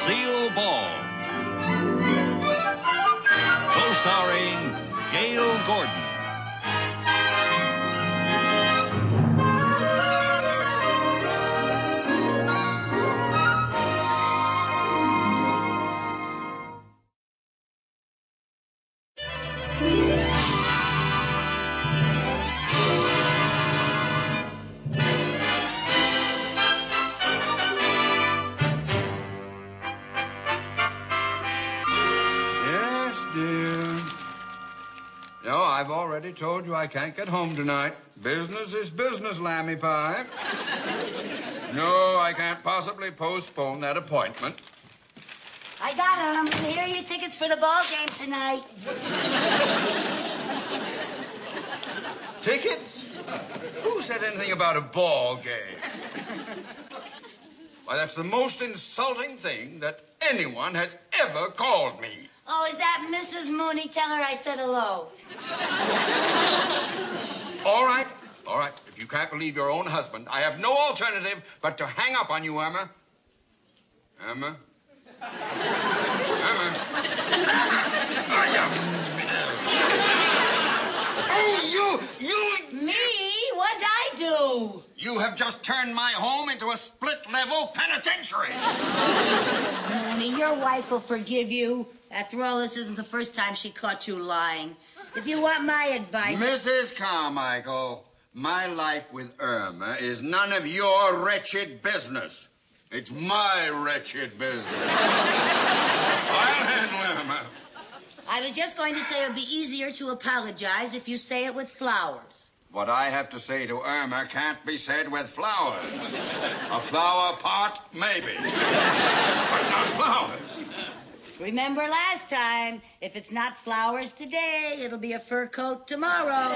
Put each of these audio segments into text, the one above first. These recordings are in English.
Lucille Ball. Co-starring Gale Gordon. I've already told you I can't get home tonight. Business is business, Lammy Pie. No, I can't possibly postpone that appointment. I got 'em. Here are your tickets for the ball game tonight. Tickets? Who said anything about a ball game? Why, that's the most insulting thing that anyone has ever called me. Oh, is that Mrs. Mooney? Tell her I said hello. All right. If you can't believe your own husband, I have no alternative but to hang up on you, Irma. Irma? Irma? Oh, you... Me? What'd I do? You have just turned my home into a split-level penitentiary. Mooney, your wife will forgive you. After all, this isn't the first time she caught you lying. If you want my advice... Mrs. Carmichael, my life with Irma is none of your wretched business. It's my wretched business. I'll handle Irma. I was just going to say it would be easier to apologize if you say it with flowers. What I have to say to Irma can't be said with flowers. A flower pot, maybe. But not flowers. Remember last time, if it's not flowers today, it'll be a fur coat tomorrow.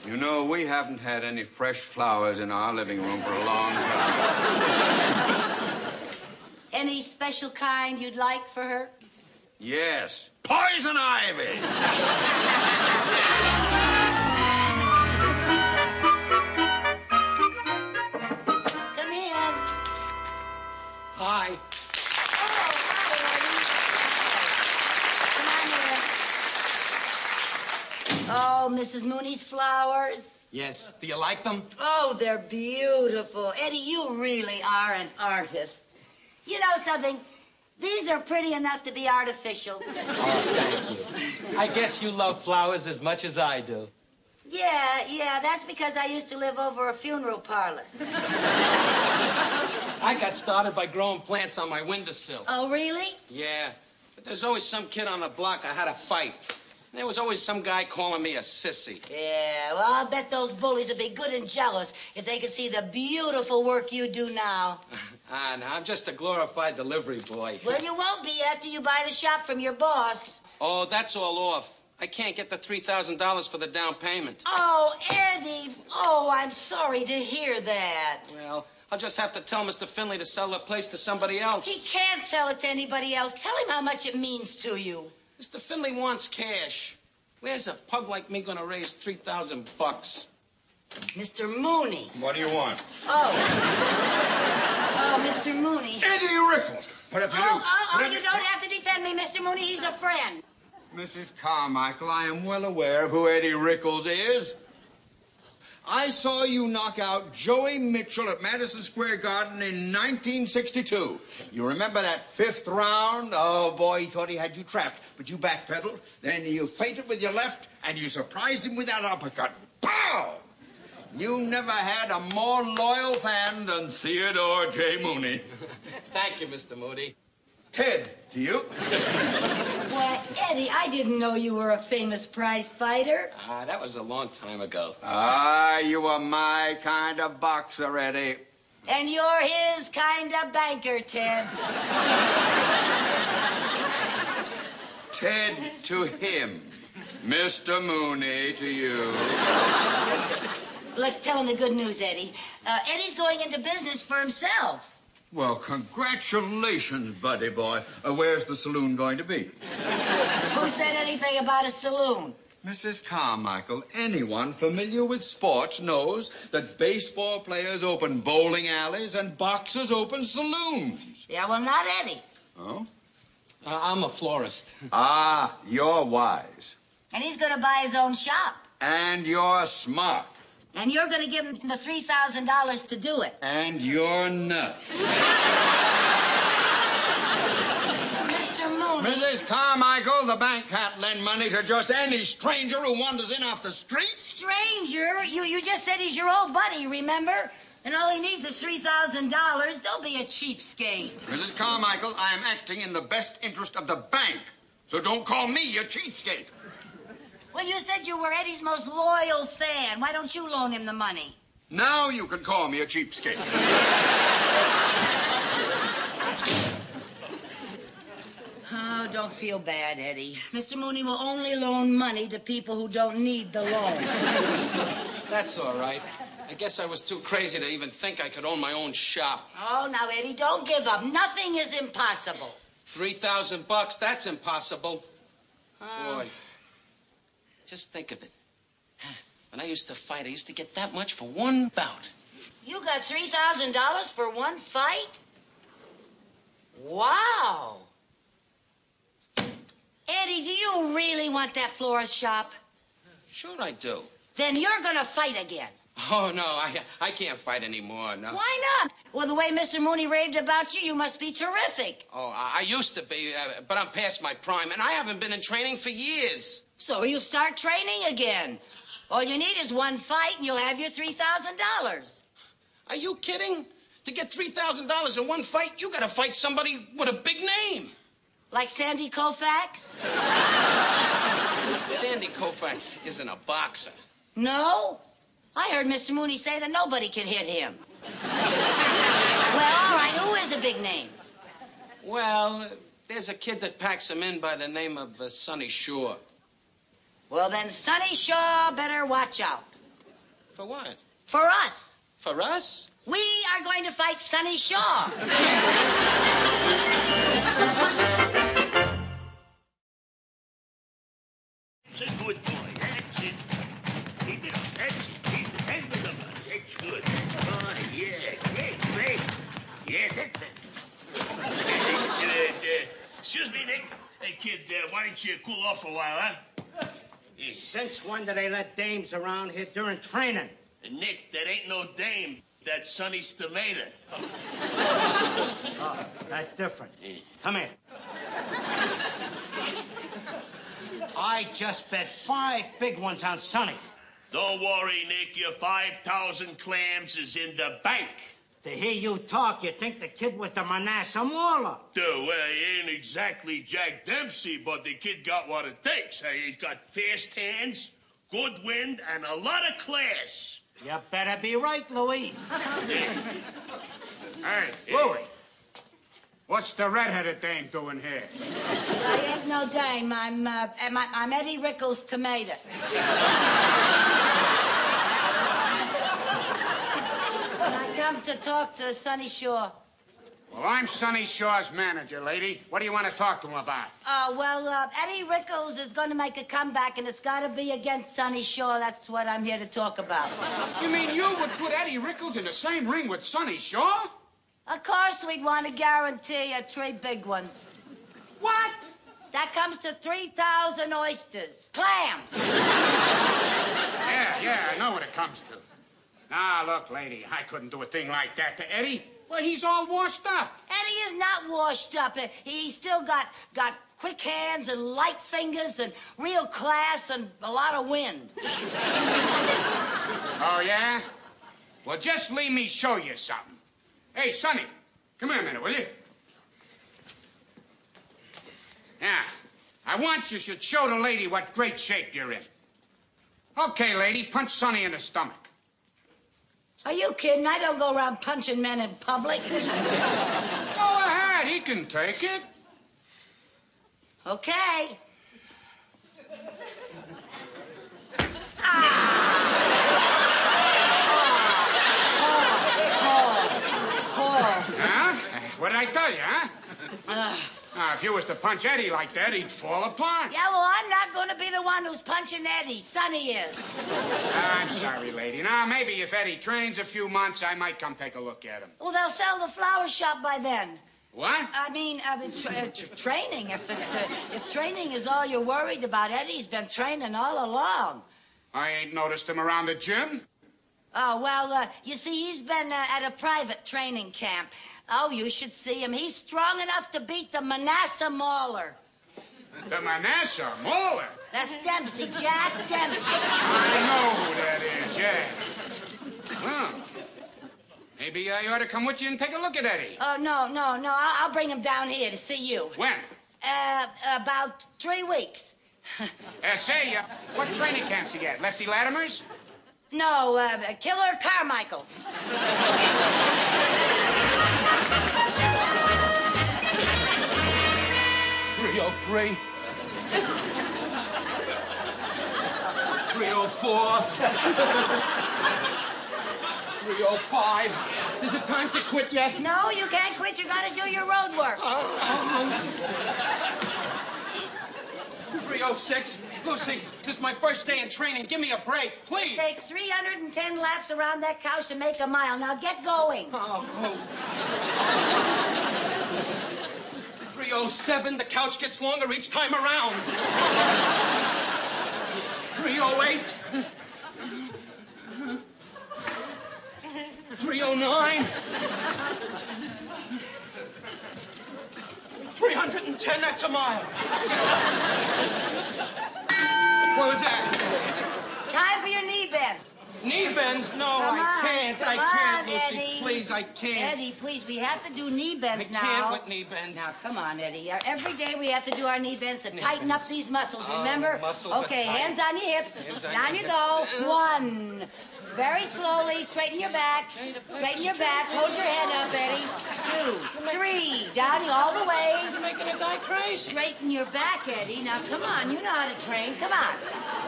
You know, we haven't had any fresh flowers in our living room for a long time. Any special kind you'd like for her? Yes. Poison ivy! Come in. Hi. Oh, Mrs. Mooney's flowers. Yes. Do you like them? Oh, they're beautiful. Eddie, you really are an artist. You know something? These are pretty enough to be artificial. Oh, thank you. I guess you love flowers as much as I do. Yeah, that's because I used to live over a funeral parlor. I got started by growing plants on my windowsill. Oh, really? Yeah. But there's always some kid on the block I had to fight. There was always some guy calling me a sissy. Yeah, well, I'll bet those bullies would be good and jealous if they could see the beautiful work you do now. No, I'm just a glorified delivery boy. Well, you won't be after you buy the shop from your boss. Oh, that's all off. I can't get the $3,000 for the down payment. Oh, Eddie. Oh, I'm sorry to hear that. Well, I'll just have to tell Mr. Finley to sell the place to somebody else. He can't sell it to anybody else. Tell him how much it means to you. Mr. Finley wants cash. Where's a pug like me gonna raise $3,000? Mr. Mooney. What do you want? Oh, Mr. Mooney. Eddie Rickles. Put up your news. You don't have to defend me, Mr. Mooney. He's a friend. Mrs. Carmichael, I am well aware of who Eddie Rickles is. I saw you knock out Joey Mitchell at Madison Square Garden in 1962. You remember that fifth round? Oh, boy, he thought he had you trapped, but you backpedaled. Then you feinted with your left, and you surprised him with that uppercut. Pow! You never had a more loyal fan than Theodore J. Mooney. Thank you, Mr. Mooney. Ted, to you. Why, Eddie, I didn't know you were a famous prize fighter. That was a long time ago. You were my kind of boxer, Eddie. And you're his kind of banker, Ted. Ted to him. Mr. Mooney to you. Let's tell him the good news, Eddie. Eddie's going into business for himself. Well, congratulations, buddy boy. Where's the saloon going to be? Who said anything about a saloon? Mrs. Carmichael, anyone familiar with sports knows that baseball players open bowling alleys and boxers open saloons. Yeah, well, not Eddie. Oh? I'm a florist. Ah, you're wise. And he's going to buy his own shop. And you're smart. And you're going to give him the $3,000 to do it. And you're nuts. Mr. Mooney. Mrs. Carmichael, the bank can't lend money to just any stranger who wanders in off the street. Stranger? You just said he's your old buddy, remember? And all he needs is $3,000. Don't be a cheapskate. Mrs. Carmichael, I am acting in the best interest of the bank. So don't call me a cheapskate. Well, you said you were Eddie's most loyal fan. Why don't you loan him the money? Now you can call me a cheapskate. Oh, don't feel bad, Eddie. Mr. Mooney will only loan money to people who don't need the loan. That's all right. I guess I was too crazy to even think I could own my own shop. Oh, now, Eddie, don't give up. Nothing is impossible. $3,000, that's impossible. Boy, just think of it. When I used to fight, I used to get that much for one bout. You got $3,000 for one fight? Wow. Eddie, do you really want that florist shop? Sure I do. Then you're going to fight again. Oh, no, I can't fight anymore, no. Why not? Well, the way Mr. Mooney raved about you, you must be terrific. Oh, I used to be, but I'm past my prime, and I haven't been in training for years. So you start training again. All you need is one fight, and you'll have your $3,000. Are you kidding? To get $3,000 in one fight, you got to fight somebody with a big name. Like Sandy Koufax? Sandy Koufax isn't a boxer. No? I heard Mr. Mooney say that nobody can hit him. Well, all right, who is a big name? Well, there's a kid that packs him in by the name of Sonny Shore. Well, then Sonny Shaw better watch out. For what? For us. For us? We are going to fight Sonny Shaw. It's a good boy. That's it. Keep it up. That's it. Keep it. Hand it up. That's good. Oh, yeah. Great. Yeah, that's it. Excuse me, Nick. Hey, kid, why don't you cool off for a while, huh? Since when do they let dames around here during training? Nick, that ain't no dame. That's Sonny's tomato. Oh, that's different. Come here. I just bet 5 big ones on Sonny. Don't worry, Nick. Your 5,000 clams is in the bank. To hear you talk, you think the kid was the Manasseh Mauler. Well, he ain't exactly Jack Dempsey, but the kid got what it takes. He's got fast hands, good wind, and a lot of class. You better be right, Louis. Hey, Louis. What's the red-headed dame doing here? I ain't no dame. I'm Eddie Rickles' tomato. I come to talk to Sonny Shaw. Well, I'm Sonny Shaw's manager, lady. What do you want to talk to him about? Eddie Rickles is going to make a comeback, and it's got to be against Sonny Shaw. That's what I'm here to talk about. You mean you would put Eddie Rickles in the same ring with Sonny Shaw? Of course we'd want to guarantee 3 big ones. What? That comes to 3,000 oysters. Clams. Yeah, I know what it comes to. Now, look, lady, I couldn't do a thing like that to Eddie. Well, he's all washed up. Eddie is not washed up. He's still got quick hands and light fingers and real class and a lot of wind. Oh, yeah? Well, just leave me show you something. Hey, Sonny, come here a minute, will you? Yeah, I want you should show the lady what great shape you're in. Okay, lady, punch Sonny in the stomach. Are you kidding? I don't go around punching men in public. Go ahead, he can take it. Okay. Huh? What did I tell you, huh? Now, if you was to punch Eddie like that, he'd fall apart. Yeah, well, I'm not going to be the one who's punching Eddie. Sonny is. I'm sorry, lady. Now, maybe if Eddie trains a few months, I might come take a look at him. Well, they'll sell the flower shop by then. What? I mean, training. If training is all you're worried about, Eddie's been training all along. I ain't noticed him around the gym. Oh, well, you see, he's been at a private training camp. Oh, you should see him. He's strong enough to beat the Manasseh Mauler. The Manasseh Mauler? That's Dempsey, Jack Dempsey. I know who that is, yeah. Well, maybe I ought to come with you and take a look at Eddie. Oh, no. I'll bring him down here to see you. When? About 3 weeks. Say, what training camps you at? Lefty Latimer's? No, Killer Carmichael. 303. 304. 305. Is it time to quit yet? No, you can't quit. You gotta do your road work. 306. Lucy, this is my first day in training. Give me a break, please. It takes 310 laps around that couch to make a mile. Now get going. 307. The couch gets longer each time around. 308. 309. 310, that's a mile. What was that? Time for your knee bend. Knee bends? No, Come I on, can't. come I can't, on, Lucy. Eddie. Please, I can't. Eddie, please, we have to do knee bends I now. can't with knee bends. Now, come on, Eddie. Every day we have to do our knee bends to tighten bends. up these muscles, Oh, remember? muscles are Okay, tight. hands on your hips. Hands on Down your you hips. go. 1. Very slowly, straighten your back. Straighten your back. Hold your head up, Eddie. 2, 3. Down you all the way. You're making a guy crazy. Straighten your back, Eddie. Now, come on. You know how to train. Come on.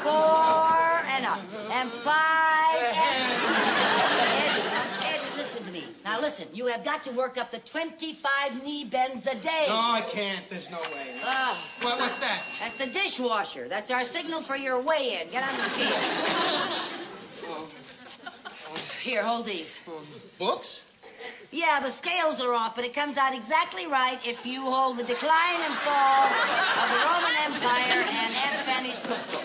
4 and up. And 5 and... Eddie, listen to me. Now, listen. You have got to work up to 25 knee bends a day. No, I can't. There's no way. What's that? That's the dishwasher. That's our signal for your weigh-in. Get on the scale. Here, hold these. Books? Yeah, the scales are off, but it comes out exactly right if you hold the decline and fall of the Roman Empire and Aunt Fanny's cookbook.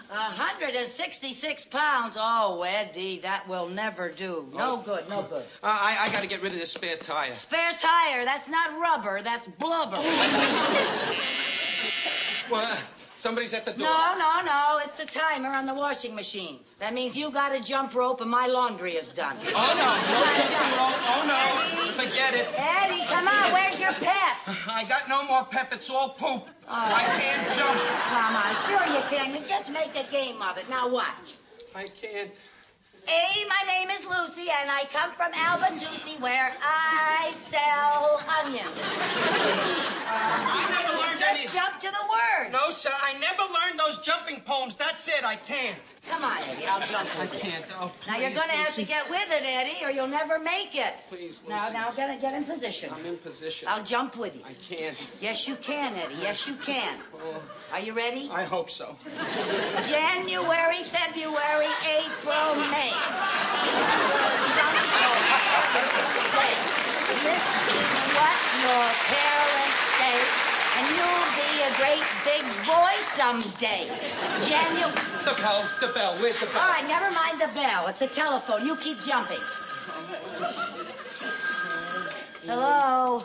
166 pounds. Oh, Eddie, that will never do. No good, no good. I got to get rid of this spare tire. Spare tire. That's not rubber. That's blubber. What? Somebody's at the door. No. It's the timer on the washing machine. That means you got a jump rope and my laundry is done. Oh, no. No jumping rope. Oh, no. Forget it. Eddie, come on. Where's your pep? I got no more pep. It's all poop. I can't jump. Come on. Sure you can. You just make a game of it. Now watch. I can't. Hey, my name is Lucy, and I come from Albajuicy, where I sell onions. I never learned any... Just jump to the word. No, sir. I never learned those jumping poems. That's it. I can't. Come on, Eddie. I'll jump with you. I can't. Oh, please, Now, you're going to have to Lucy. get with it, Eddie, or you'll never make it. Please, Lucy. Now, get in position. I'm in position. I'll jump with you. I can't. Yes, you can, Eddie. Yes, you can. Oh, Are you ready? I hope so. January, February, April, May. Listen to what your parents say, and you'll be a great big boy someday. The bell. Where's the bell? All right, never mind the bell. It's a telephone. You keep jumping. Hello?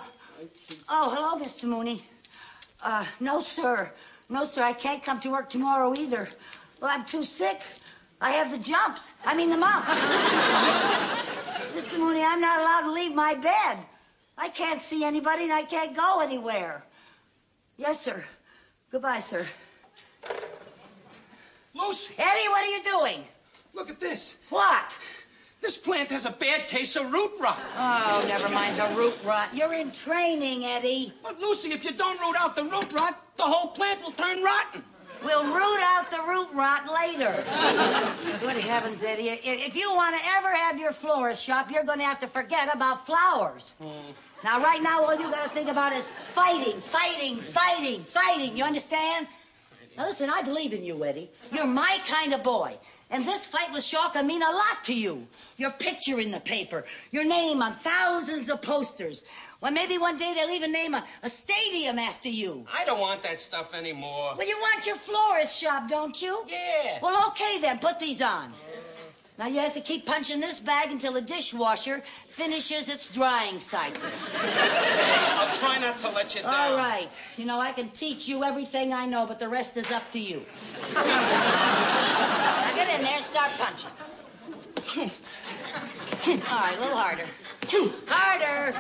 Oh, hello, Mr. Mooney. No, sir. No, sir, I can't come to work tomorrow either. Well, I'm too sick. I have the jumps. I mean the mumps. Mr. Mooney, I'm not allowed to leave my bed. I can't see anybody and I can't go anywhere. Yes, sir. Goodbye, sir. Lucy, Eddie, what are you doing? look at this. What? This plant has a bad case of root rot. Oh, never mind the root rot. You're in training, Eddie. But, Lucy, if you don't root out the root rot, the whole plant will turn rotten. We'll root out the root rot later. Good heavens, Eddie. If you want to ever have your florist shop, you're going to have to forget about flowers. Now, right now, all you got to think about is fighting. You understand? Now, listen, I believe in you, Eddie. You're my kind of boy. And this fight with Shaw can mean a lot to you. Your picture in the paper, your name on thousands of posters. Well, maybe one day they'll even name a stadium after you. I don't want that stuff anymore. Well, you want your florist shop, don't you? Yeah. Well, okay then, put these on. Now, you have to keep punching this bag until the dishwasher finishes its drying cycle. I'll try not to let you down. All right. You know, I can teach you everything I know, but the rest is up to you. Now, get in there and start punching. All right, a little harder. Harder.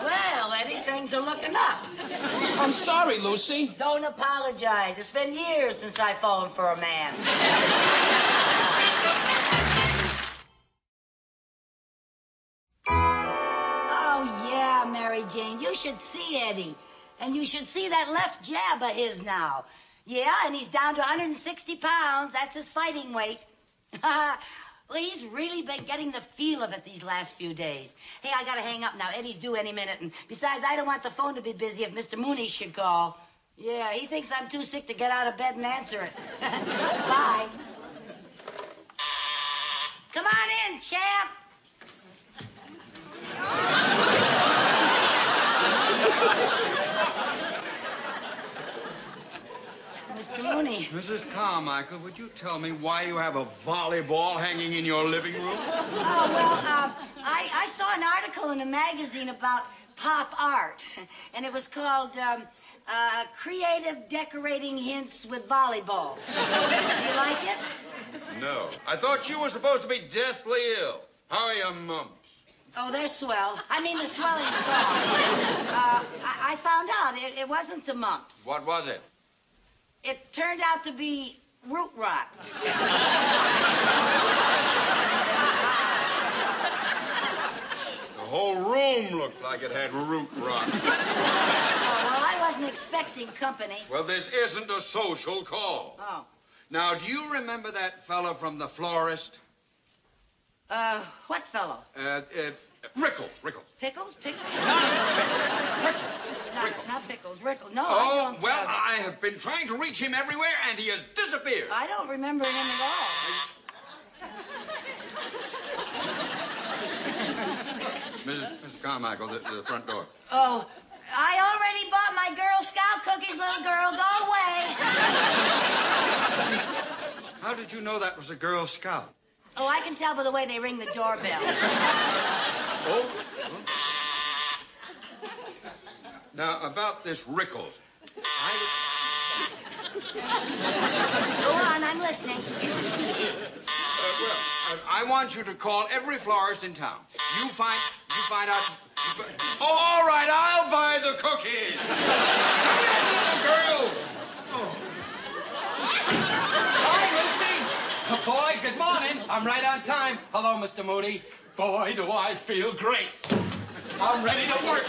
Well, Eddie, things are looking up. I'm sorry, Lucy. Don't apologize. It's been years since I phoned for a man. Oh, yeah, Mary Jane. You should see Eddie. And you should see that left jab of his now. Yeah, and he's down to 160 pounds. That's his fighting weight. Well, he's really been getting the feel of it these last few days. Hey, I gotta hang up now. Eddie's due any minute. And besides, I don't want the phone to be busy if Mr. Mooney should call. Yeah, he thinks I'm too sick to get out of bed and answer it. Bye. Come on in, champ. Mr. Mooney. Mrs. Carmichael, would you tell me why you have a volleyball hanging in your living room? Oh, well, I saw an article in a magazine about pop art, and it was called Creative Decorating Hints with Volleyballs. You like it? No. I thought you were supposed to be deathly ill. How are your mumps? Oh, they're swell. I mean, the swelling's gone. I found out it wasn't the mumps. What was it? It turned out to be root rot. The whole room looked like it had root rot. Oh, well, I wasn't expecting company. Well, this isn't a social call. Oh. Now, do you remember that fellow from the florist? What fellow? Rickles. Pickles? Pickles? Rickles. Not Pickles. Rickles. No, I Oh, don't. well, I have been trying to reach him everywhere, and he has disappeared. I don't remember him at all. Mrs. Carmichael, the front door. Oh, I already bought my Girl Scout cookies, little girl. Go away. How did you know that was a Girl Scout? Oh, I can tell by the way they ring the doorbell. Oh? Now, about this Rickles. Go on, I'm listening. I want you to call every florist in town. You find out... Oh, all right, I'll buy the cookies. Girl. Oh. Hi, Lucy. Boy, good morning. I'm right on time. Hello, Mr. Mooney. Boy, do I feel great. I'm ready to work.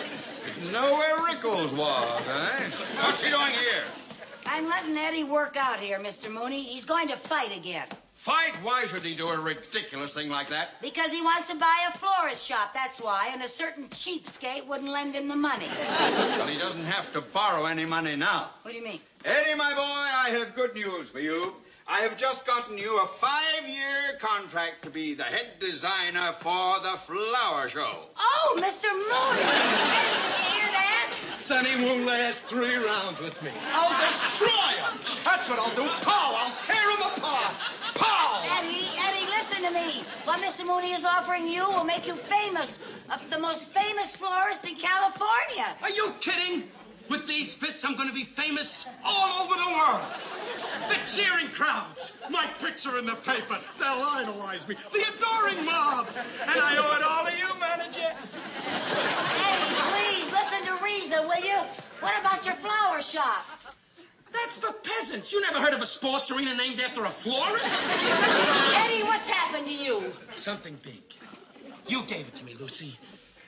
Know where Rickles was, eh? What's he doing here? I'm letting Eddie work out here, Mr. Mooney. He's going to fight again. Fight? Why should he do a ridiculous thing like that? Because he wants to buy a florist shop, that's why, and a certain cheapskate wouldn't lend him the money. Well, he doesn't have to borrow any money now. What do you mean? Eddie, my boy, I have good news for you. I have just gotten you a 5-year contract to be the head designer for the flower show. Oh, Mr. Mooney! Eddie, did you hear that? Sonny won't last 3 rounds with me. I'll destroy him. That's what I'll do. Pow! I'll tear him apart. Pow! Eddie, listen to me. What Mr. Mooney is offering you will make you famous. The most famous florist in California. Are you kidding? With these fists, I'm going to be famous all over the world. The cheering crowds, my picture in the paper, they'll idolize me. The adoring mob. And I owe it all to you, manager. Eddie, please, listen to Reza, will you? What about your flower shop? That's for peasants. You never heard of a sports arena named after a florist? Eddie, what's happened to you? Something big. You gave it to me, Lucy.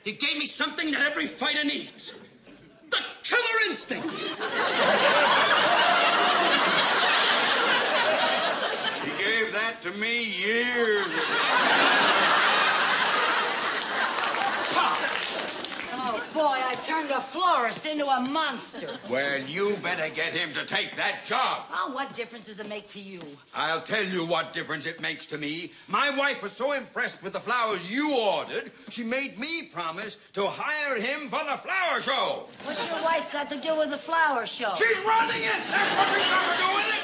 You gave me something that every fighter needs. The killer instinct. He gave that to me years ago. Oh, boy, I turned a florist into a monster. Well, you better get him to take that job. Oh, what difference does it make to you? I'll tell you what difference it makes to me. My wife was so impressed with the flowers you ordered, she made me promise to hire him for the flower show. What's your wife got to do with the flower show? She's running it! That's what she's got to do with it!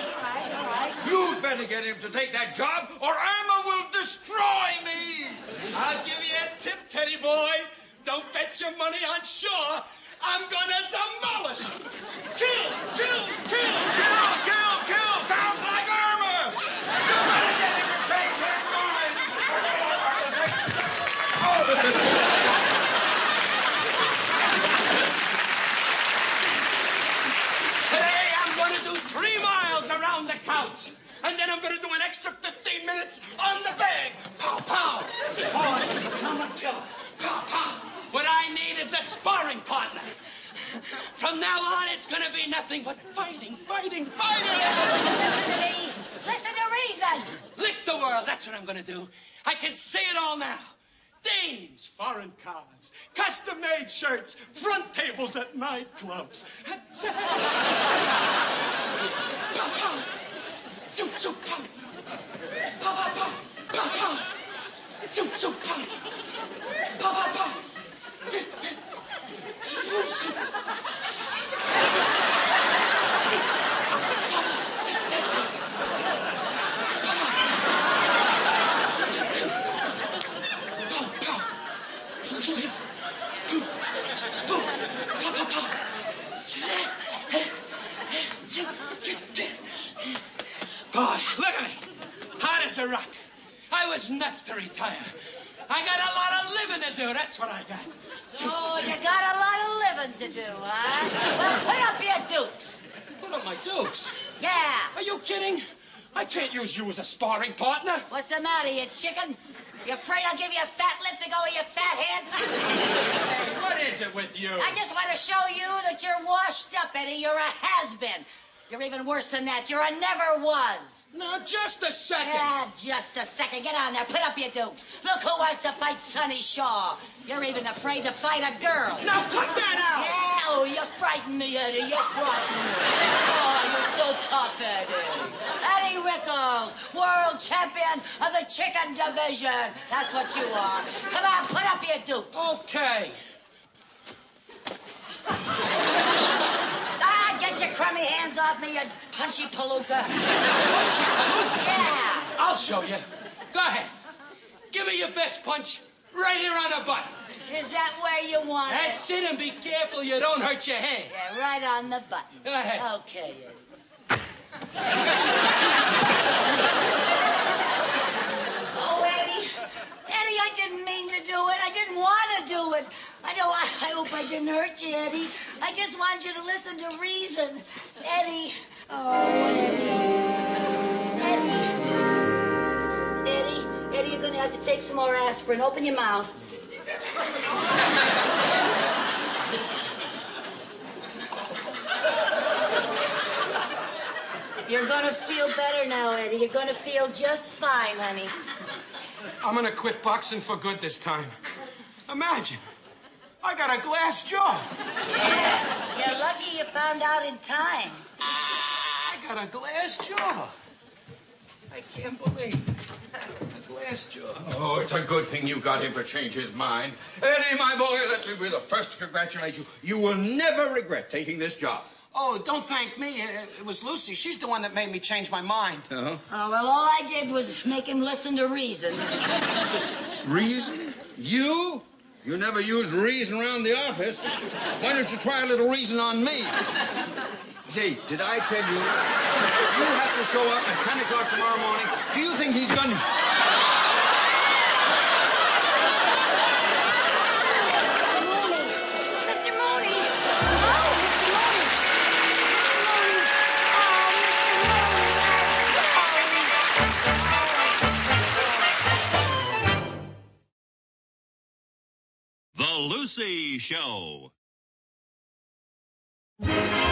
All right. You'd better get him to take that job, or Irma will destroy me! I'll give you a tip, Teddy boy. Don't bet your money on Shaw. I'm gonna demolish him. Kill, kill, kill. Kill, kill, kill! Sounds like Irma! You better get him to change his mind! Today I'm gonna do 3 miles around the couch. And then I'm gonna do an extra 15 minutes on the bag. Pow, pow. Boy, I'm a killer. Pow, pow. What I need is a sparring partner. From now on, it's gonna be nothing but fighting, fighting, fighting. Listen to me. Listen to reason. Lick the world, that's what I'm gonna do. I can see it all now. Dames, foreign cars, custom-made shirts, front tables at nightclubs. Pow, pow. Soup, soup, pow. Pow, pow, pow. Pow, pow. Soup, soup, pow. Pow, pow, pow. Soup, soup. Boy, look at me. Hot as a rock. I was nuts to retire. I got a lot of living to do. That's what I got. Oh, you got a lot of living to do, huh? Well, put up your dukes. Put up my dukes. Yeah. Are you kidding? I can't use you as a sparring partner. What's the matter, you chicken? You afraid I'll give you a fat lip to go with your fat head? Hey, what is it with you? I just want to show you that you're washed up, Eddie. You're a has-been. You're even worse than that. You're a never was. Now, just a second. Yeah, just a second. Get on there. Put up your dukes. Look who wants to fight Sonny Shaw. You're even afraid to fight a girl. Now, cut that out. Yeah, oh, you frighten me, Eddie. You frighten me. Oh, you're so tough, Eddie. Eddie Rickles, world champion of the chicken division. That's what you are. Come on, put up your dukes. Okay. Get your crummy hands off me, you punchy palooka. Punchy palooka? Yeah. I'll show you. Go ahead. Give me your best punch right here on the button. Is that where you want That's it, and be careful you don't hurt your hand. Yeah, right on the button. Go ahead. Okay, Eddie. Oh, Eddie. Eddie, I didn't mean to do it. I didn't want to do it. I hope I didn't hurt you, Eddie. I just want you to listen to reason. Eddie. Oh, Eddie. Eddie. Eddie, you're going to have to take some more aspirin. Open your mouth. You're going to feel better now, Eddie. You're going to feel just fine, honey. I'm going to quit boxing for good this time. Imagine. I got a glass jaw. Yeah, you're lucky you found out in time. I got a glass jaw. I can't believe it. A glass jaw. Oh, it's a good thing you got him to change his mind. Eddie, my boy, let me be the first to congratulate you. You will never regret taking this job. Oh, don't thank me. It was Lucy. She's the one that made me change my mind. Uh-huh. Oh, well, all I did was make him listen to reason. Reason? You? You never used reason around the office. Why don't you try a little reason on me? Say, did I tell you? You have to show up at 10 o'clock tomorrow morning. Do you think he's going to... Mr. Mooney! Oh, Mr. Mooney! The Lucy Show. Eddie.